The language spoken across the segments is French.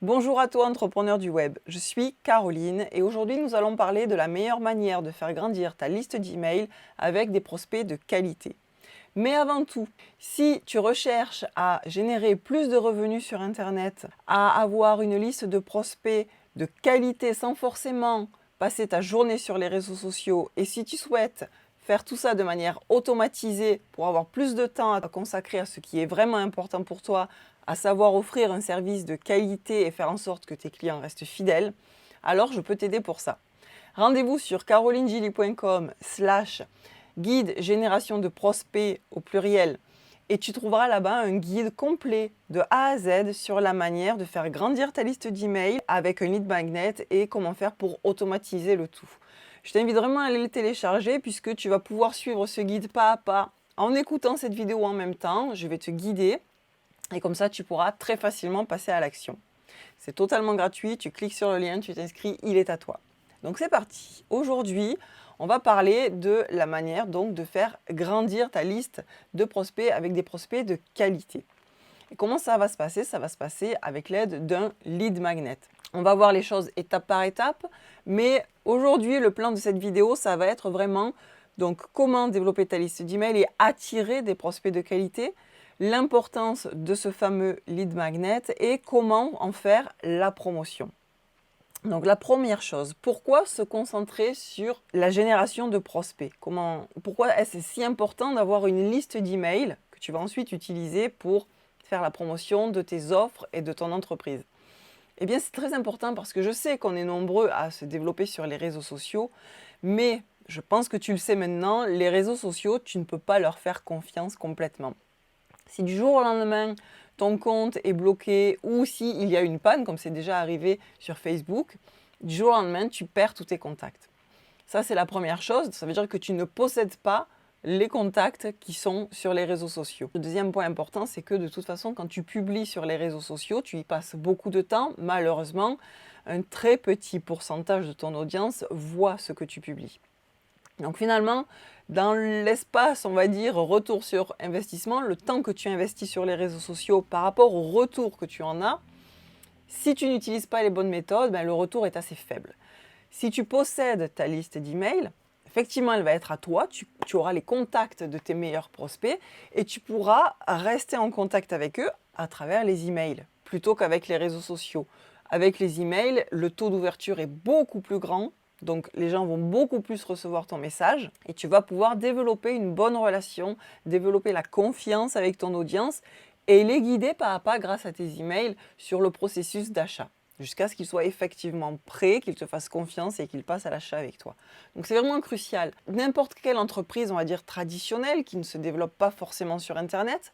Bonjour à toi entrepreneur du web, je suis Caroline et aujourd'hui nous allons parler de la meilleure manière de faire grandir ta liste d'emails avec des prospects de qualité. Mais avant tout, si tu recherches à générer plus de revenus sur Internet, à avoir une liste de prospects de qualité sans forcément passer ta journée sur les réseaux sociaux et si tu souhaites faire tout ça de manière automatisée pour avoir plus de temps à consacrer à ce qui est vraiment important pour toi, à savoir offrir un service de qualité et faire en sorte que tes clients restent fidèles, alors je peux t'aider pour ça. Rendez-vous sur carolinegilly.com/guide génération de prospects au pluriel et tu trouveras là-bas un guide complet de A à Z sur la manière de faire grandir ta liste d'emails avec un lead magnet et comment faire pour automatiser le tout. Je t'invite vraiment à aller le télécharger puisque tu vas pouvoir suivre ce guide pas à pas en écoutant cette vidéo en même temps. Je vais te guider et comme ça tu pourras très facilement passer à l'action. C'est totalement gratuit, tu cliques sur le lien, tu t'inscris, il est à toi. Donc c'est parti. Aujourd'hui, on va parler de la manière donc de faire grandir ta liste de prospects avec des prospects de qualité. Et comment ça va se passer? Ça va se passer avec l'aide d'un lead magnet. On va voir les choses étape par étape, mais aujourd'hui, le plan de cette vidéo, ça va être vraiment donc comment développer ta liste d'emails et attirer des prospects de qualité, l'importance de ce fameux lead magnet et comment en faire la promotion. Donc la première chose, pourquoi se concentrer sur la génération de prospects? Pourquoi est-ce si important d'avoir une liste d'emails que tu vas ensuite utiliser pour faire la promotion de tes offres et de ton entreprise? Eh bien, c'est très important parce que je sais qu'on est nombreux à se développer sur les réseaux sociaux, mais je pense que tu le sais maintenant, les réseaux sociaux, tu ne peux pas leur faire confiance complètement. Si du jour au lendemain, ton compte est bloqué ou s'il y a une panne, comme c'est déjà arrivé sur Facebook, du jour au lendemain, tu perds tous tes contacts. Ça, c'est la première chose. Ça veut dire que tu ne possèdes pas les contacts qui sont sur les réseaux sociaux. Le deuxième point important, c'est que de toute façon, quand tu publies sur les réseaux sociaux, tu y passes beaucoup de temps. Malheureusement, un très petit pourcentage de ton audience voit ce que tu publies. Donc finalement, dans l'espace, on va dire, retour sur investissement, le temps que tu investis sur les réseaux sociaux par rapport au retour que tu en as, si tu n'utilises pas les bonnes méthodes, le retour est assez faible. Si tu possèdes ta liste d'emails, effectivement, elle va être à toi, tu auras les contacts de tes meilleurs prospects et tu pourras rester en contact avec eux à travers les emails plutôt qu'avec les réseaux sociaux. Avec les emails, le taux d'ouverture est beaucoup plus grand, donc les gens vont beaucoup plus recevoir ton message et tu vas pouvoir développer une bonne relation, développer la confiance avec ton audience et les guider pas à pas grâce à tes emails sur le processus d'achat jusqu'à ce qu'ils soient effectivement prêts, qu'ils te fassent confiance et qu'ils passent à l'achat avec toi. Donc c'est vraiment crucial. N'importe quelle entreprise, on va dire traditionnelle, qui ne se développe pas forcément sur Internet,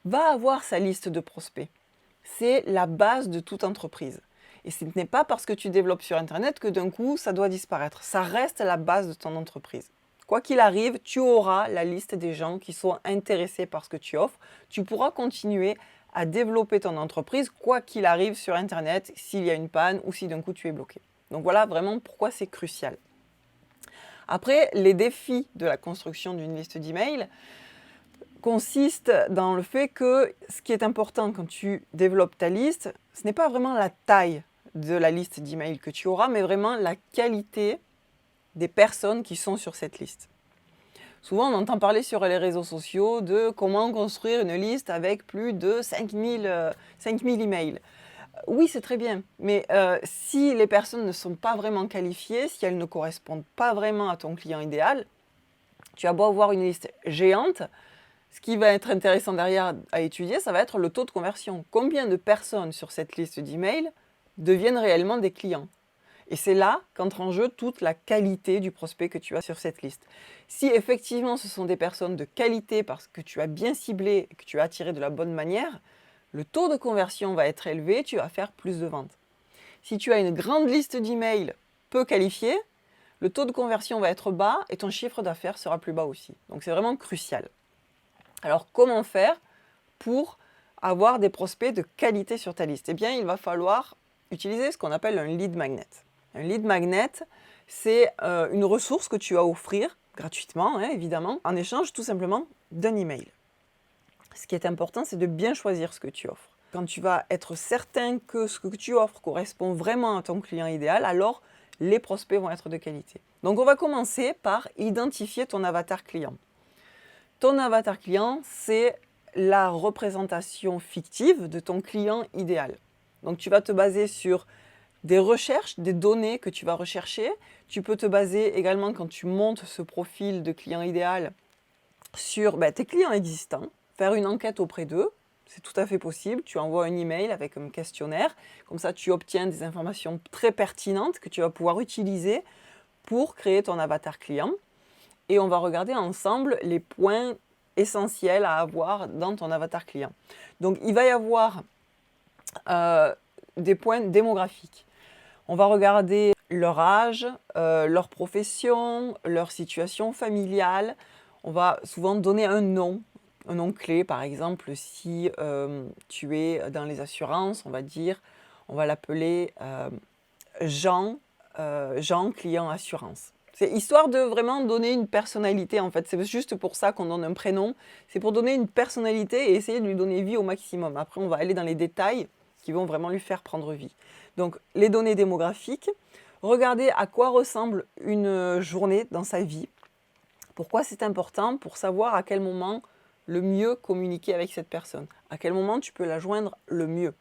va avoir sa liste de prospects. C'est la base de toute entreprise. Et ce n'est pas parce que tu développes sur Internet que d'un coup, ça doit disparaître. Ça reste la base de ton entreprise. Quoi qu'il arrive, tu auras la liste des gens qui sont intéressés par ce que tu offres. Tu pourras continuer à développer ton entreprise, quoi qu'il arrive sur Internet, s'il y a une panne ou si d'un coup tu es bloqué. Donc voilà vraiment pourquoi c'est crucial. Après, les défis de la construction d'une liste d'emails consistent dans le fait que ce qui est important quand tu développes ta liste, ce n'est pas vraiment la taille de la liste d'emails que tu auras, mais vraiment la qualité des personnes qui sont sur cette liste. Souvent, on entend parler sur les réseaux sociaux de comment construire une liste avec plus de 5000 emails. Oui, c'est très bien, mais si les personnes ne sont pas vraiment qualifiées, si elles ne correspondent pas vraiment à ton client idéal, tu as beau avoir une liste géante, ce qui va être intéressant derrière à étudier, ça va être le taux de conversion. Combien de personnes sur cette liste d'emails deviennent réellement des clients? Et c'est là qu'entre en jeu toute la qualité du prospect que tu as sur cette liste. Si effectivement ce sont des personnes de qualité parce que tu as bien ciblé et que tu as attiré de la bonne manière, le taux de conversion va être élevé, tu vas faire plus de ventes. Si tu as une grande liste d'emails peu qualifiés, le taux de conversion va être bas et ton chiffre d'affaires sera plus bas aussi. Donc c'est vraiment crucial. Alors comment faire pour avoir des prospects de qualité sur ta liste? Eh bien, il va falloir utiliser ce qu'on appelle un lead magnet. Un lead magnet, c'est une ressource que tu vas offrir gratuitement, évidemment, en échange tout simplement d'un email. Ce qui est important, c'est de bien choisir ce que tu offres. quand tu vas être certain que ce que tu offres correspond vraiment à ton client idéal, alors les prospects vont être de qualité. Donc on va commencer par identifier ton avatar client. Ton avatar client, c'est la représentation fictive de ton client idéal. Donc tu vas te baser sur des recherches, des données que tu vas rechercher. Tu peux te baser également, quand tu montes ce profil de client idéal, sur tes clients existants, faire une enquête auprès d'eux. C'est tout à fait possible. Tu envoies un email avec un questionnaire. Comme ça, tu obtiens des informations très pertinentes que tu vas pouvoir utiliser pour créer ton avatar client. Et on va regarder ensemble les points essentiels à avoir dans ton avatar client. Donc, il va y avoir des points démographiques. On va regarder leur âge, leur profession, leur situation familiale. On va souvent donner un nom clé. Par exemple, si tu es dans les assurances, on va l'appeler Jean, client assurance. C'est histoire de vraiment donner une personnalité, en fait. C'est juste pour ça qu'on donne un prénom. C'est pour donner une personnalité et essayer de lui donner vie au maximum. Après, on va aller dans les détails qui vont vraiment lui faire prendre vie. Donc, les données démographiques. Regardez à quoi ressemble une journée dans sa vie. Pourquoi c'est important? Pour savoir à quel moment le mieux communiquer avec cette personne. À quel moment tu peux la joindre le mieux.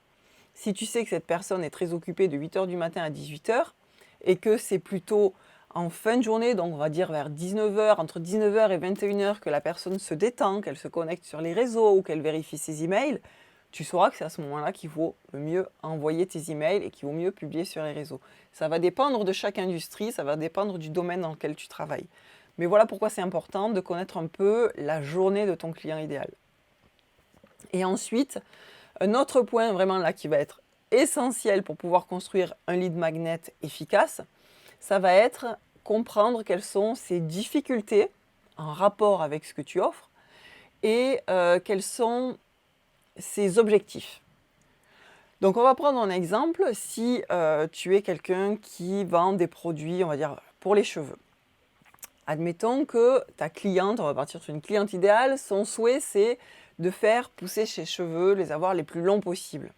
Si tu sais que cette personne est très occupée de 8h du matin à 18h et que c'est plutôt en fin de journée, donc on va dire vers 19h, entre 19h et 21h, que la personne se détend, qu'elle se connecte sur les réseaux ou qu'elle vérifie ses emails, tu sauras que c'est à ce moment-là qu'il vaut le mieux envoyer tes emails et qu'il vaut mieux publier sur les réseaux. Ça va dépendre de chaque industrie, ça va dépendre du domaine dans lequel tu travailles. Mais voilà pourquoi c'est important de connaître un peu la journée de ton client idéal. Et ensuite, un autre point vraiment là qui va être essentiel pour pouvoir construire un lead magnet efficace, ça va être comprendre quelles sont ses difficultés en rapport avec ce que tu offres et quels sont ses objectifs. Donc on va prendre un exemple. Si tu es quelqu'un qui vend des produits, on va dire, pour les cheveux. Admettons que ta cliente, on va partir sur une cliente idéale, son souhait c'est de faire pousser ses cheveux, les avoir les plus longs possibles.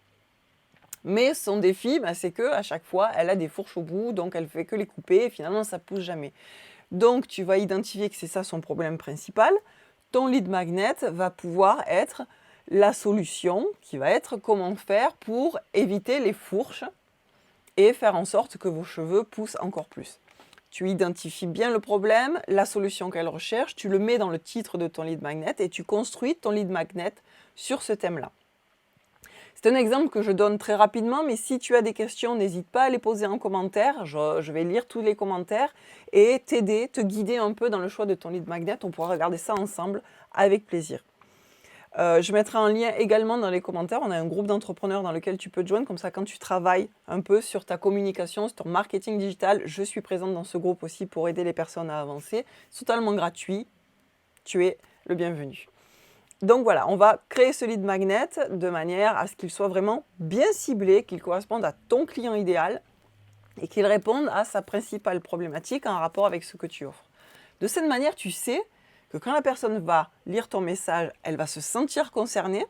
Mais son défi, c'est qu'à chaque fois, elle a des fourches au bout, donc elle ne fait que les couper et finalement, ça ne pousse jamais. Donc, tu vas identifier que c'est ça son problème principal. Ton lead magnet va pouvoir être la solution, qui va être comment faire pour éviter les fourches et faire en sorte que vos cheveux poussent encore plus. Tu identifies bien le problème, la solution qu'elle recherche, tu le mets dans le titre de ton lead magnet et tu construis ton lead magnet sur ce thème-là. C'est un exemple que je donne très rapidement, mais si tu as des questions, n'hésite pas à les poser en commentaire. Je vais lire tous les commentaires et t'aider, te guider un peu dans le choix de ton lead magnet. On pourra regarder ça ensemble avec plaisir. Je mettrai un lien également dans les commentaires. On a un groupe d'entrepreneurs dans lequel tu peux te joindre. Comme ça, quand tu travailles un peu sur ta communication, sur ton marketing digital, je suis présente dans ce groupe aussi pour aider les personnes à avancer. C'est totalement gratuit. Tu es le bienvenu. Donc voilà, on va créer ce lead magnet de manière à ce qu'il soit vraiment bien ciblé, qu'il corresponde à ton client idéal et qu'il réponde à sa principale problématique en rapport avec ce que tu offres. De cette manière, tu sais que quand la personne va lire ton message, elle va se sentir concernée,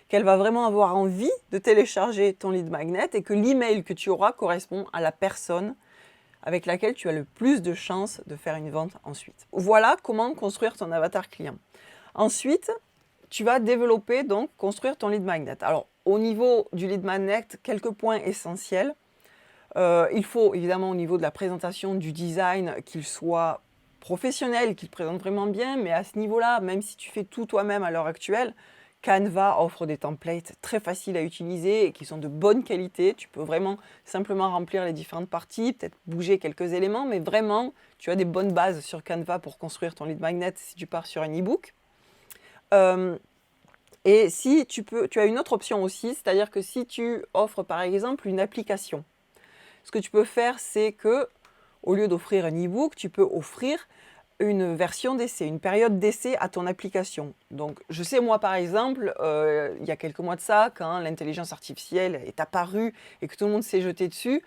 qu'elle va vraiment avoir envie de télécharger ton lead magnet et que l'email que tu auras correspond à la personne avec laquelle tu as le plus de chances de faire une vente ensuite. Voilà comment construire ton avatar client. Ensuite, tu vas développer, donc, construire ton lead magnet. Alors, au niveau du lead magnet, quelques points essentiels. Il faut, évidemment, au niveau de la présentation, du design, qu'il soit professionnel, qu'il présente vraiment bien. Mais à ce niveau-là, même si tu fais tout toi-même à l'heure actuelle, Canva offre des templates très faciles à utiliser et qui sont de bonne qualité. Tu peux vraiment simplement remplir les différentes parties, peut-être bouger quelques éléments, mais vraiment, tu as des bonnes bases sur Canva pour construire ton lead magnet si tu pars sur un e-book. Et si tu as une autre option aussi, c'est-à-dire que si tu offres par exemple une application, ce que tu peux faire, c'est que au lieu d'offrir un e-book, tu peux offrir une version d'essai, une période d'essai à ton application. Donc, je sais, moi, par exemple, il y a quelques mois de ça, quand l'intelligence artificielle est apparue et que tout le monde s'est jeté dessus,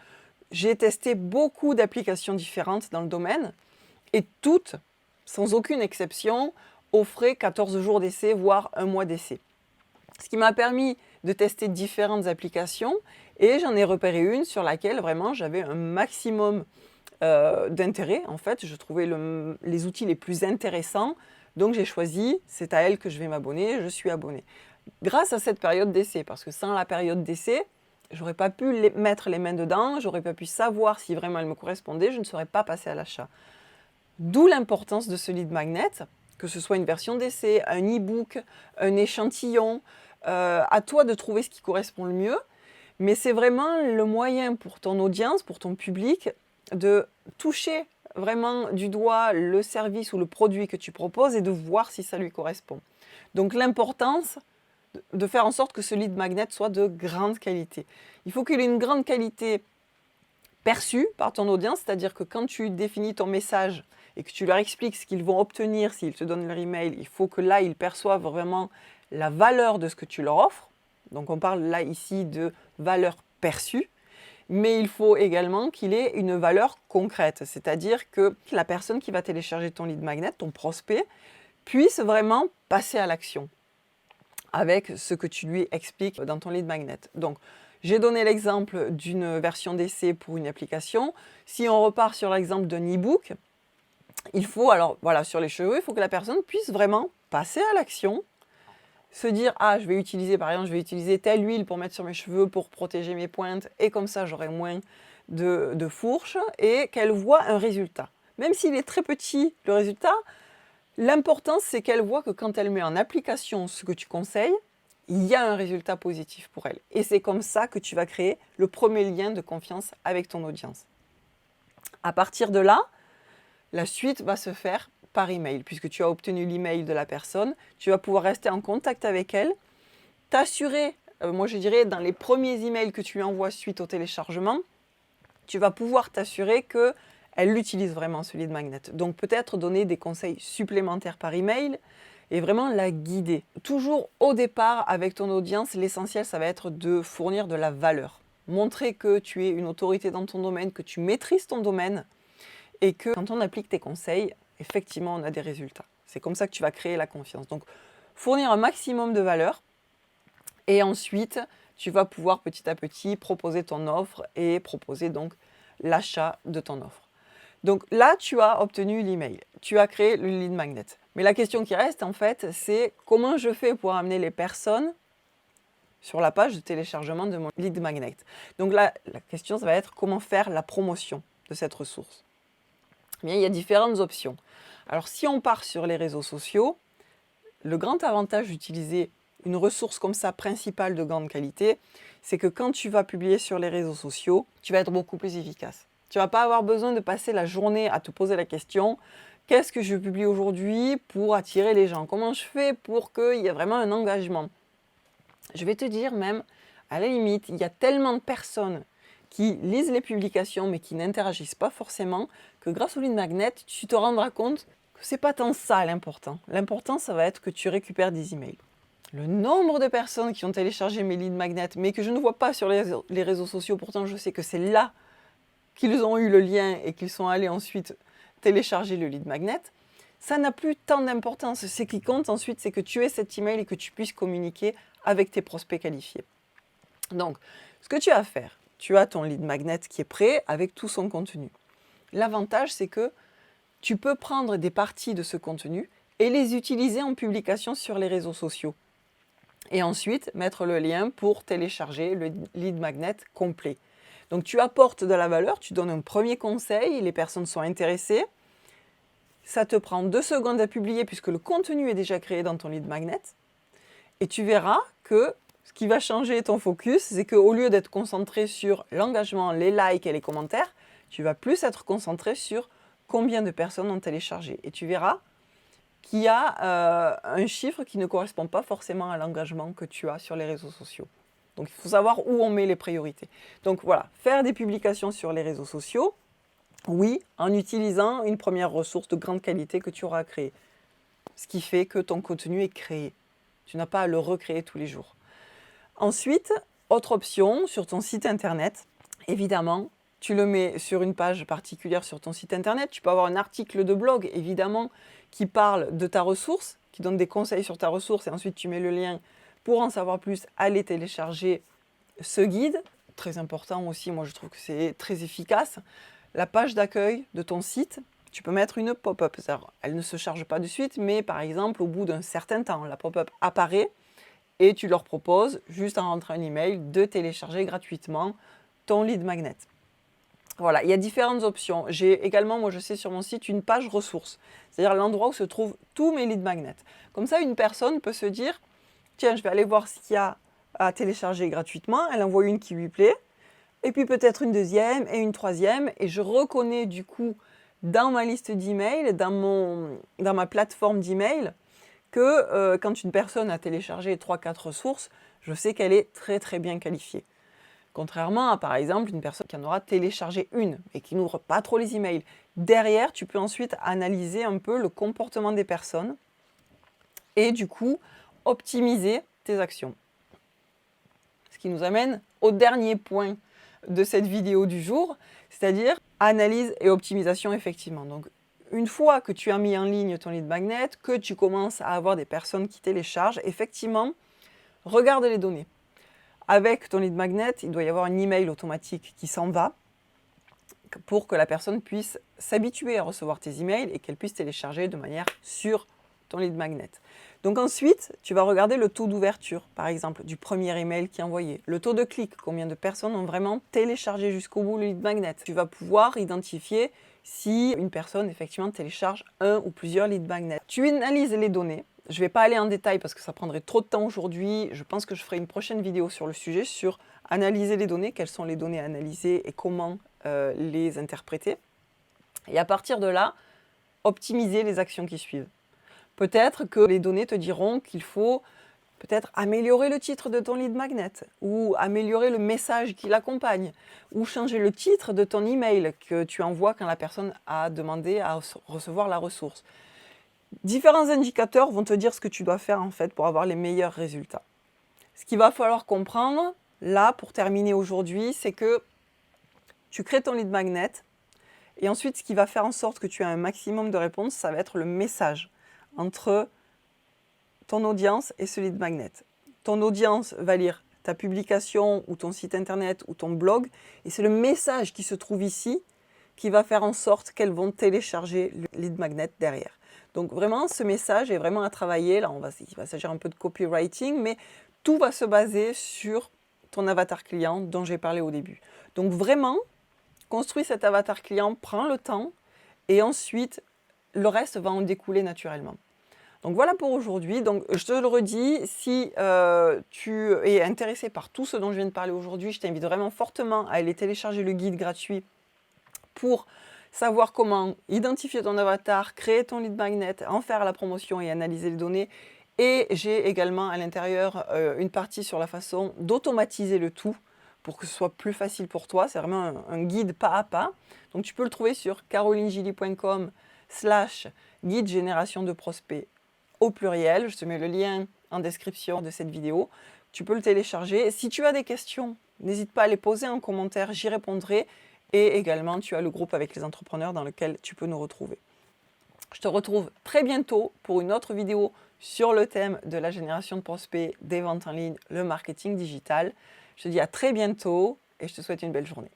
j'ai testé beaucoup d'applications différentes dans le domaine et toutes, sans aucune exception, offraient 14 jours d'essai, voire un mois d'essai. Ce qui m'a permis de tester différentes applications et j'en ai repéré une sur laquelle vraiment j'avais un maximum d'intérêt. En fait, je trouvais les outils les plus intéressants. Donc j'ai choisi, c'est à elle que je vais m'abonner, je suis abonnée. Grâce à cette période d'essai, parce que sans la période d'essai, j'aurais pas pu mettre les mains dedans, j'aurais pas pu savoir si vraiment elle me correspondait, je ne serais pas passée à l'achat. D'où l'importance de ce lead magnet, que ce soit une version d'essai, un e-book, un échantillon, à toi de trouver ce qui correspond le mieux. Mais c'est vraiment le moyen pour ton audience, pour ton public, de toucher vraiment du doigt le service ou le produit que tu proposes et de voir si ça lui correspond. Donc l'importance de faire en sorte que ce lead magnet soit de grande qualité. Il faut qu'il ait une grande qualité perçue par ton audience, c'est-à-dire que quand tu définis ton message et que tu leur expliques ce qu'ils vont obtenir s'ils te donnent leur email, il faut que là, ils perçoivent vraiment la valeur de ce que tu leur offres. Donc on parle là ici de valeur perçue, mais il faut également qu'il ait une valeur concrète, c'est-à-dire que la personne qui va télécharger ton lead magnet, ton prospect, puisse vraiment passer à l'action avec ce que tu lui expliques dans ton lead magnet. Donc, j'ai donné l'exemple d'une version d'essai pour une application. Si on repart sur l'exemple d'un e-book, il faut, alors voilà, sur les cheveux, il faut que la personne puisse vraiment passer à l'action, se dire, ah, je vais utiliser, par exemple, je vais utiliser telle huile pour mettre sur mes cheveux, pour protéger mes pointes, et comme ça, j'aurai moins de fourches, et qu'elle voit un résultat. Même s'il est très petit, le résultat, l'important, c'est qu'elle voit que quand elle met en application ce que tu conseilles, il y a un résultat positif pour elle. Et c'est comme ça que tu vas créer le premier lien de confiance avec ton audience. À partir de là, la suite va se faire par email, puisque tu as obtenu l'email de la personne, tu vas pouvoir rester en contact avec elle, t'assurer, moi je dirais dans les premiers emails que tu lui envoies suite au téléchargement, tu vas pouvoir t'assurer qu'elle l'utilise vraiment ce lead magnet. Donc peut-être donner des conseils supplémentaires par email et vraiment la guider. Toujours au départ avec ton audience, l'essentiel ça va être de fournir de la valeur. Montrer que tu es une autorité dans ton domaine, que tu maîtrises ton domaine et que quand on applique tes conseils, effectivement on a des résultats. C'est comme ça que tu vas créer la confiance. Donc fournir un maximum de valeur et ensuite tu vas pouvoir petit à petit proposer ton offre et proposer donc l'achat de ton offre. Donc là, tu as obtenu l'email, tu as créé le lead magnet. Mais la question qui reste en fait, c'est comment je fais pour amener les personnes sur la page de téléchargement de mon lead magnet. Donc là, la question, ça va être comment faire la promotion de cette ressource. Eh bien, il y a différentes options. Alors si on part sur les réseaux sociaux, le grand avantage d'utiliser une ressource comme ça, principale de grande qualité, c'est que quand tu vas publier sur les réseaux sociaux, tu vas être beaucoup plus efficace. Tu ne vas pas avoir besoin de passer la journée à te poser la question « Qu'est-ce que je publie aujourd'hui pour attirer les gens ? Comment je fais pour qu'il y ait vraiment un engagement ?» Je vais te dire même, à la limite, il y a tellement de personnes qui lisent les publications mais qui n'interagissent pas forcément que grâce au lead magnet, tu te rendras compte que ce n'est pas tant ça l'important. L'important, ça va être que tu récupères des emails. Le nombre de personnes qui ont téléchargé mes lead magnets, mais que je ne vois pas sur les réseaux sociaux, pourtant je sais que c'est là qu'ils ont eu le lien et qu'ils sont allés ensuite télécharger le lead magnet, ça n'a plus tant d'importance. Ce qui compte ensuite, c'est que tu aies cet email et que tu puisses communiquer avec tes prospects qualifiés. Donc, ce que tu as à faire, tu as ton lead magnet qui est prêt avec tout son contenu. L'avantage, c'est que tu peux prendre des parties de ce contenu et les utiliser en publication sur les réseaux sociaux. Et ensuite, mettre le lien pour télécharger le lead magnet complet. Donc, tu apportes de la valeur, tu donnes un premier conseil, les personnes sont intéressées. Ça te prend 2 secondes à publier puisque le contenu est déjà créé dans ton lead magnet. Et tu verras que ce qui va changer ton focus, c'est qu'au lieu d'être concentré sur l'engagement, les likes et les commentaires, tu vas plus être concentré sur combien de personnes ont téléchargé. Et tu verras qu'il y a un chiffre qui ne correspond pas forcément à l'engagement que tu as sur les réseaux sociaux. Donc, il faut savoir où on met les priorités. Donc, voilà, faire des publications sur les réseaux sociaux, oui, en utilisant une première ressource de grande qualité que tu auras créée. Ce qui fait que ton contenu est créé. Tu n'as pas à le recréer tous les jours. Ensuite, autre option, sur ton site internet, évidemment, tu le mets sur une page particulière sur ton site internet. Tu peux avoir un article de blog, évidemment, qui parle de ta ressource, qui donne des conseils sur ta ressource, et ensuite tu mets le lien Pour en savoir plus, allez télécharger ce guide. Très important aussi, moi je trouve que c'est très efficace. La page d'accueil de ton site, tu peux mettre une pop-up. Elle ne se charge pas de suite, mais par exemple, au bout d'un certain temps, la pop-up apparaît et tu leur proposes, juste en rentrant un email, de télécharger gratuitement ton lead magnet. Voilà, il y a différentes options. J'ai également, moi je sais sur mon site, une page ressources, c'est-à-dire l'endroit où se trouvent tous mes lead magnets. Comme ça, une personne peut se dire, tiens, je vais aller voir ce qu'il y a à télécharger gratuitement. Elle envoie une qui lui plaît, et puis peut-être une deuxième et une troisième, et je reconnais du coup dans ma liste d'emails, dans ma plateforme d'email, que quand une personne a téléchargé 3-4 ressources, je sais qu'elle est très très bien qualifiée. Contrairement à, par exemple, une personne qui en aura téléchargé une et qui n'ouvre pas trop les emails. Derrière, tu peux ensuite analyser un peu le comportement des personnes et du coup, optimiser tes actions. Ce qui nous amène au dernier point de cette vidéo du jour, c'est-à-dire analyse et optimisation effectivement. Donc, une fois que tu as mis en ligne ton lead magnet, que tu commences à avoir des personnes qui téléchargent, effectivement, regarde les données. Avec ton lead magnet, il doit y avoir un email automatique qui s'en va pour que la personne puisse s'habituer à recevoir tes emails et qu'elle puisse télécharger de manière sur ton lead magnet. Donc ensuite, tu vas regarder le taux d'ouverture, par exemple, du premier email qui est envoyé, le taux de clic, combien de personnes ont vraiment téléchargé jusqu'au bout le lead magnet. Tu vas pouvoir identifier si une personne effectivement télécharge un ou plusieurs lead magnets. Tu analyses les données. Je ne vais pas aller en détail parce que ça prendrait trop de temps aujourd'hui. Je pense que je ferai une prochaine vidéo sur le sujet, sur analyser les données, quelles sont les données à analyser et comment les interpréter. Et à partir de là, optimiser les actions qui suivent. Peut-être que les données te diront qu'il faut peut-être améliorer le titre de ton lead magnet ou améliorer le message qui l'accompagne ou changer le titre de ton email que tu envoies quand la personne a demandé à recevoir la ressource. Différents indicateurs vont te dire ce que tu dois faire en fait pour avoir les meilleurs résultats. Ce qu'il va falloir comprendre, là, pour terminer aujourd'hui, c'est que tu crées ton lead magnet et ensuite, ce qui va faire en sorte que tu aies un maximum de réponses, ça va être le message entre ton audience et ce lead magnet. Ton audience va lire ta publication ou ton site internet ou ton blog et c'est le message qui se trouve ici qui va faire en sorte qu'elles vont télécharger le lead magnet derrière. Donc vraiment, ce message est vraiment à travailler. Là, il va s'agir un peu de copywriting, mais tout va se baser sur ton avatar client dont j'ai parlé au début. Donc vraiment, construis cet avatar client, prends le temps et ensuite, le reste va en découler naturellement. Donc voilà pour aujourd'hui. Donc je te le redis, si tu es intéressé par tout ce dont je viens de parler aujourd'hui, je t'invite vraiment fortement à aller télécharger le guide gratuit pour savoir comment identifier ton avatar, créer ton lead magnet, en faire la promotion et analyser les données. Et j'ai également à l'intérieur une partie sur la façon d'automatiser le tout pour que ce soit plus facile pour toi. C'est vraiment un guide pas à pas. Donc tu peux le trouver sur carolinegilly.com/guide génération de prospects au pluriel. Je te mets le lien en description de cette vidéo. Tu peux le télécharger. Si tu as des questions, n'hésite pas à les poser en commentaire, j'y répondrai. Et également, tu as le groupe avec les entrepreneurs dans lequel tu peux nous retrouver. Je te retrouve très bientôt pour une autre vidéo sur le thème de la génération de prospects, des ventes en ligne, le marketing digital. Je te dis à très bientôt et je te souhaite une belle journée.